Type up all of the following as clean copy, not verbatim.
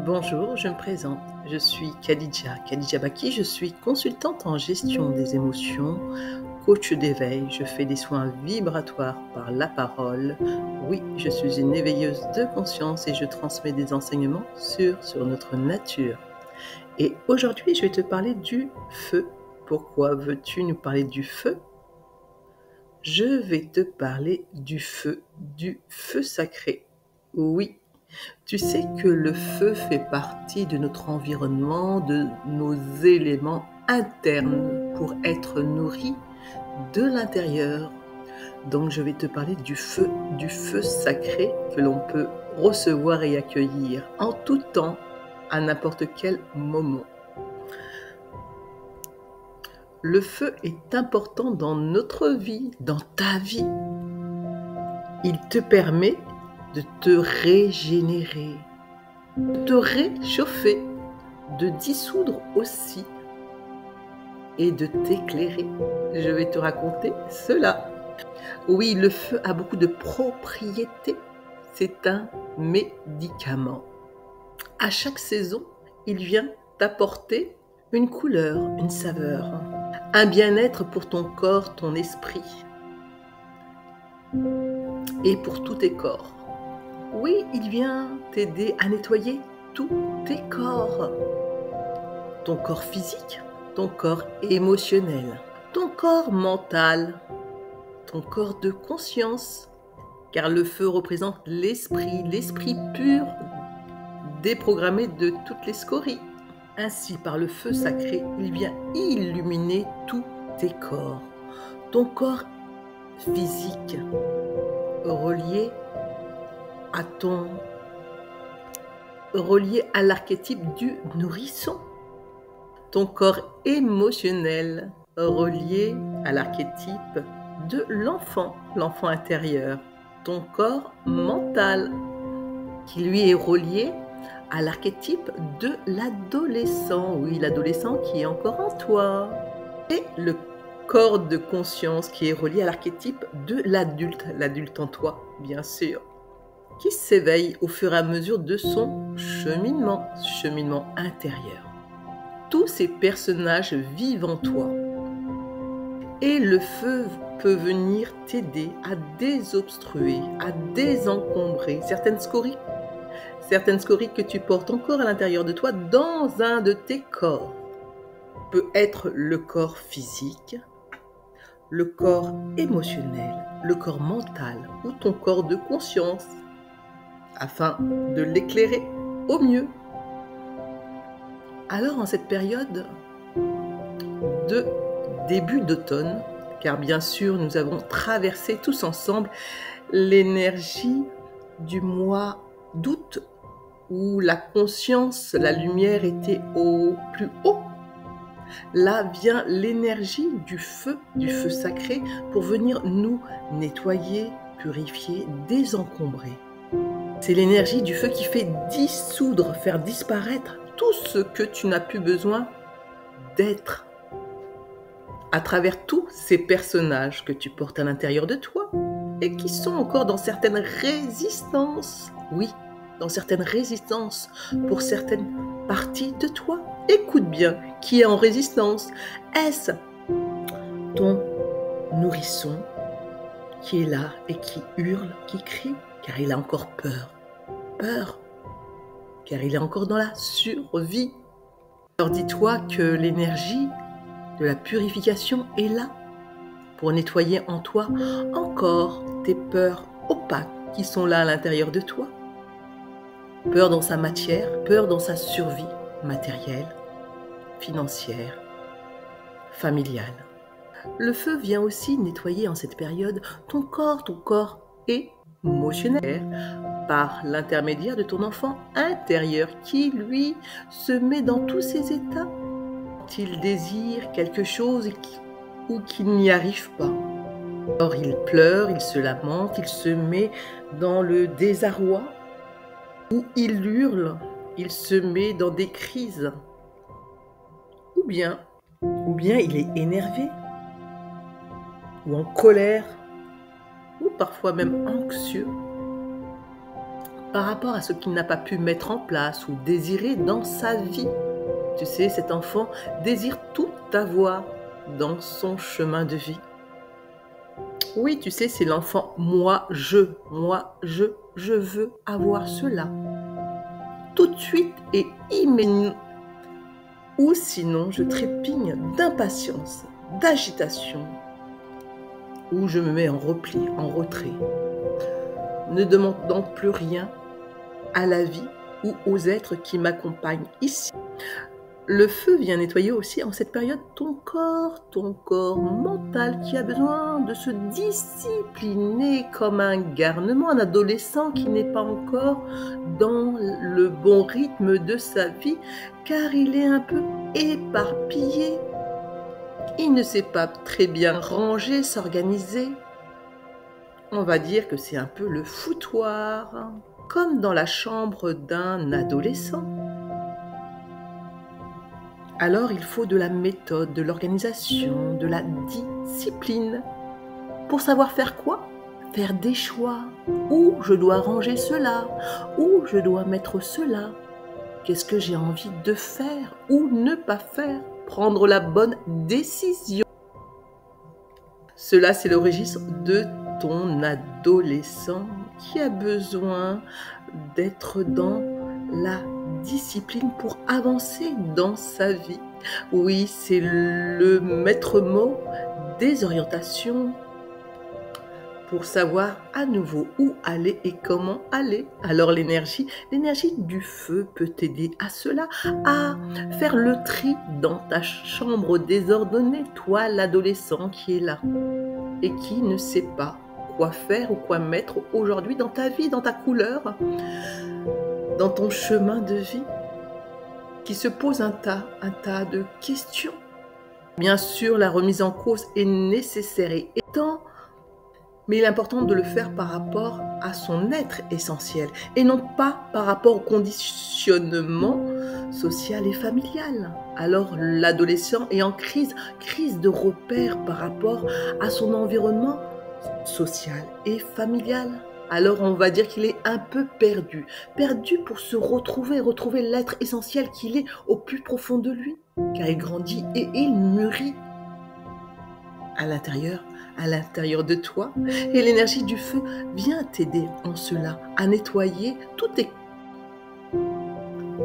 Bonjour, je me présente. Je suis Khadija Baki, je suis consultante en gestion des émotions, coach d'éveil, je fais des soins vibratoires par la parole. Oui, je suis une éveilleuse de conscience et je transmets des enseignements sur notre nature. Et aujourd'hui, je vais te parler du feu. Pourquoi veux-tu nous parler du feu? Je vais te parler du feu sacré. Oui. Tu sais que le feu fait partie de notre environnement, de nos éléments internes pour être nourris de l'intérieur. Donc je vais te parler du feu sacré que l'on peut recevoir et accueillir en tout temps, à n'importe quel moment. Le feu est important dans notre vie, dans ta vie. Il te permet de te régénérer, de te réchauffer, de dissoudre aussi et de t'éclairer. Je vais te raconter cela. Oui, le feu a beaucoup de propriétés. C'est un médicament. À chaque saison, il vient t'apporter une couleur, une saveur, un bien-être pour ton corps, ton esprit et pour tous tes corps. Oui, il vient t'aider à nettoyer tous tes corps. Ton corps physique, ton corps émotionnel, ton corps mental, ton corps de conscience, car le feu représente l'esprit pur, déprogrammé de toutes les scories. Ainsi, par le feu sacré, il vient illuminer tous tes corps. Ton corps physique, relié à l'archétype du nourrisson. Ton corps émotionnel, relié à l'archétype de l'enfant intérieur. Ton corps mental, qui lui est relié à l'archétype de l'adolescent. Oui, l'adolescent qui est encore en toi. Et le corps de conscience qui est relié à l'archétype de l'adulte en toi, bien sûr, qui s'éveille au fur et à mesure de son cheminement intérieur. Tous ces personnages vivent en toi. Et le feu peut venir t'aider à désobstruer, à désencombrer certaines scories que tu portes encore à l'intérieur de toi dans un de tes corps. Peut être le corps physique, le corps émotionnel, le corps mental ou ton corps de conscience, afin de l'éclairer au mieux. Alors en cette période de début d'automne, car bien sûr nous avons traversé tous ensemble l'énergie du mois d'août où la conscience, la lumière était au plus haut. Là vient l'énergie du feu sacré pour venir nous nettoyer, purifier, désencombrer. C'est l'énergie du feu qui fait dissoudre, faire disparaître tout ce que tu n'as plus besoin d'être. À travers tous ces personnages que tu portes à l'intérieur de toi et qui sont encore dans certaines résistances. Oui, dans certaines résistances pour certaines parties de toi. Écoute bien, qui est en résistance? Est-ce ton nourrisson qui est là et qui hurle, qui crie, car il a encore peur? Peur, car il est encore dans la survie. Alors dis-toi que l'énergie de la purification est là pour nettoyer en toi encore tes peurs opaques qui sont là à l'intérieur de toi. Peur dans sa matière, peur dans sa survie matérielle, financière, familiale. Le feu vient aussi nettoyer en cette période ton corps émotionnel par l'intermédiaire de ton enfant intérieur qui, lui, se met dans tous ses états. Quand il désire quelque chose ou qu'il n'y arrive pas. Alors il pleure, il se lamente, il se met dans le désarroi, ou il hurle, il se met dans des crises. Ou bien il est énervé, ou en colère, ou parfois même anxieux. par rapport à ce qu'il n'a pas pu mettre en place ou désirer dans sa vie. Tu sais, cet enfant désire tout avoir dans son chemin de vie. Oui, tu sais, c'est l'enfant moi, je veux avoir cela. Tout de suite et immédiatement. Ou sinon, je trépigne d'impatience, d'agitation, ou je me mets en repli, en retrait, ne demandant plus rien à la vie ou aux êtres qui m'accompagnent ici. Le feu vient nettoyer aussi en cette période ton corps mental qui a besoin de se discipliner comme un garnement, un adolescent qui n'est pas encore dans le bon rythme de sa vie car il est un peu éparpillé. Il ne sait pas très bien ranger, s'organiser. On va dire que c'est un peu le foutoir, comme dans la chambre d'un adolescent. Alors il faut de la méthode, de l'organisation, de la discipline. Pour savoir faire quoi? Faire des choix. Où je dois ranger cela? Où je dois mettre cela? Qu'est-ce que j'ai envie de faire ou ne pas faire? Prendre la bonne décision. Cela, c'est le registre de ton adolescent qui a besoin d'être dans la discipline pour avancer dans sa vie. Oui, c'est le maître mot des orientations pour savoir à nouveau où aller et comment aller. Alors l'énergie du feu peut t'aider à cela, à faire le tri dans ta chambre désordonnée, toi l'adolescent qui est là et qui ne sait pas quoi faire ou quoi mettre aujourd'hui dans ta vie, dans ta couleur, dans ton chemin de vie, qui se pose un tas de questions. Bien sûr, la remise en cause est nécessaire et étant, mais il est important de le faire par rapport à son être essentiel et non pas par rapport au conditionnement social et familial. Alors l'adolescent est en crise de repère par rapport à son environnement social et familial. Alors on va dire qu'il est un peu perdu pour se retrouver l'être essentiel qu'il est au plus profond de lui, car il grandit et il mûrit à l'intérieur de toi. Et l'énergie du feu vient t'aider en cela, à nettoyer tout tes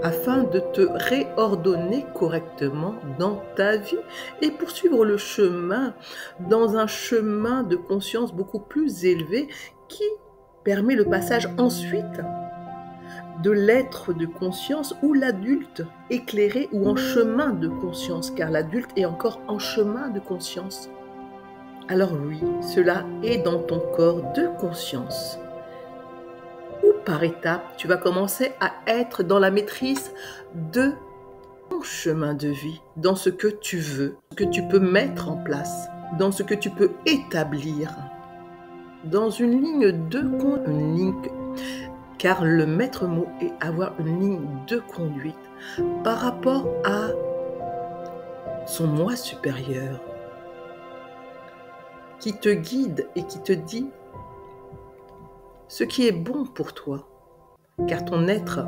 afin de te réordonner correctement dans ta vie et poursuivre le chemin dans un chemin de conscience beaucoup plus élevé qui permet le passage ensuite de l'être de conscience ou l'adulte éclairé ou en chemin de conscience, car l'adulte est encore en chemin de conscience. Alors oui, cela est dans ton corps de conscience. Ou par étapes, tu vas commencer à être dans la maîtrise de ton chemin de vie, dans ce que tu veux, ce que tu peux mettre en place, dans ce que tu peux établir, dans une ligne de conduite, car le maître mot est avoir une ligne de conduite par rapport à son moi supérieur, qui te guide et qui te dit ce qui est bon pour toi, car ton être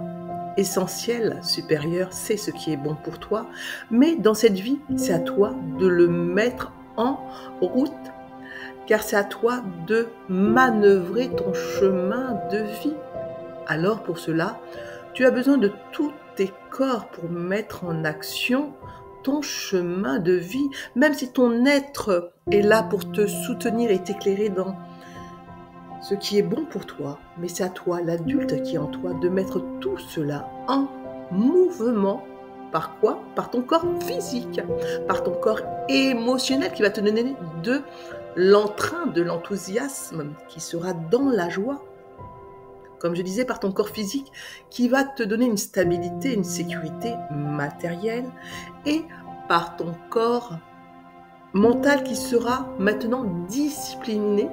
essentiel, supérieur, sait ce qui est bon pour toi, mais dans cette vie, c'est à toi de le mettre en route, car c'est à toi de manœuvrer ton chemin de vie. Alors pour cela, tu as besoin de tous tes corps pour mettre en action ton chemin de vie, même si ton être est là pour te soutenir et t'éclairer dans ce qui est bon pour toi, mais c'est à toi, l'adulte qui est en toi, de mettre tout cela en mouvement. Par quoi? Par ton corps physique, par ton corps émotionnel qui va te donner de l'entrain, de l'enthousiasme, qui sera dans la joie. Comme je disais, par ton corps physique qui va te donner une stabilité, une sécurité matérielle, et par ton corps mental qui sera maintenant discipliné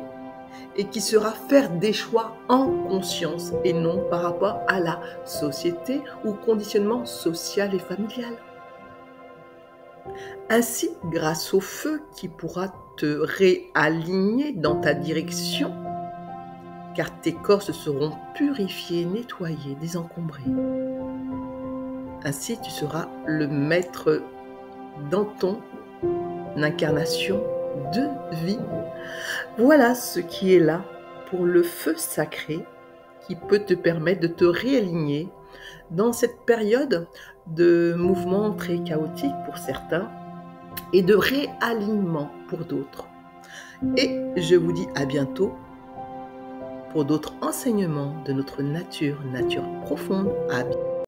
et qui sera faire des choix en conscience et non par rapport à la société ou conditionnement social et familial. Ainsi, grâce au feu qui pourra te réaligner dans ta direction, car tes corps se seront purifiés, nettoyés, désencombrés. Ainsi, tu seras le maître dans ton incarnation de vie. Voilà ce qui est là pour le feu sacré qui peut te permettre de te réaligner dans cette période de mouvement très chaotique pour certains et de réalignement pour d'autres. Et je vous dis à bientôt pour d'autres enseignements de notre nature profonde. À bientôt.